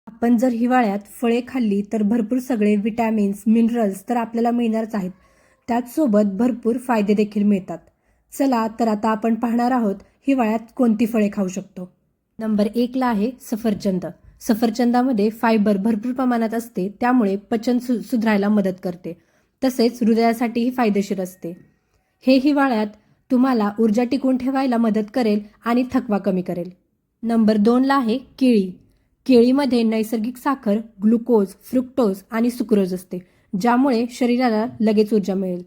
आपण जर हिवाळ्यात फळे खाल्ली तर भरपूर सगळे विटॅमिन्स, मिनरल्स तर आपल्याला मिळणारच आहेत. त्याचसोबत भरपूर फायदे देखील मिळतात. चला तर आता आपण पाहणार आहोत हिवाळ्यात कोणती फळे खाऊ शकतो. नंबर 1ला आहे सफरचंद. सफरचंदामध्ये फायबर भरपूर प्रमाणात असते, त्यामुळे पचन सुधारायला मदत करते. तसेच हृदयासाठीही फायदेशीर असते. हे हिवाळ्यात तुम्हाला ऊर्जा टिकवून ठेवायला मदत करेल आणि थकवा कमी करेल. नंबर 2ला आहे केळी. केळीमध्ये नैसर्गिक साखर, ग्लुकोज, फ्रुक्टोज आणि सुक्रोज असते, ज्यामुळे शरीराला लगेच ऊर्जा मिळेल.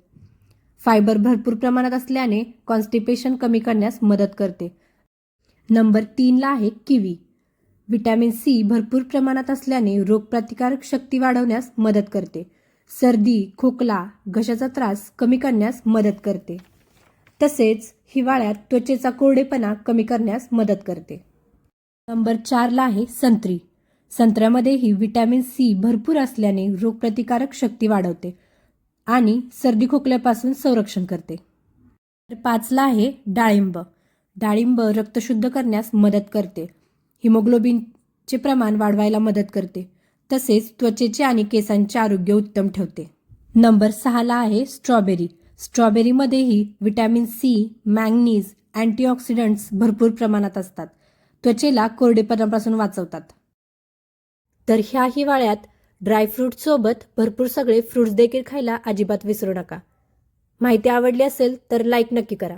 फायबर भरपूर प्रमाणात असल्याने कॉन्स्टिपेशन कमी करण्यास मदत करते. नंबर 3ला आहे किवी. व्हिटॅमिन सी भरपूर प्रमाणात असल्याने रोगप्रतिकारक शक्ती वाढवण्यास मदत करते. सर्दी, खोकला, घशाचा त्रास कमी करण्यास मदत करते. तसेच हिवाळ्यात त्वचेचा कोरडेपणा कमी करण्यास मदत करते. नंबर 4ला आहे संत्री. संत्र्यामध्येही व्हिटॅमिन सी भरपूर असल्याने रोगप्रतिकारक शक्ती वाढवते आणि सर्दी खोकल्यापासून संरक्षण करते. 5ला आहे डाळिंब. डाळिंब रक्त शुद्ध करण्यास मदत करते. हिमोग्लोबिनचे प्रमाण वाढवायला मदत करते. तसेच त्वचेचे आणि केसांचे आरोग्य उत्तम ठेवते. नंबर 6ला आहे स्ट्रॉबेरी. स्ट्रॉबेरीमध्येही व्हिटॅमिन सी, मॅंगनीज, अँटीऑक्सिडंट्स भरपूर प्रमाणात असतात. त्वचेला कोरडेपणापासून वाचवतात. तर ह्या हिवाळ्यात ड्रायफ्रूटसोबत भरपूर सगळे फ्रूट्स देखील खायला अजिबात विसरू नका. माहिती आवडली असेल तर लाईक नक्की करा.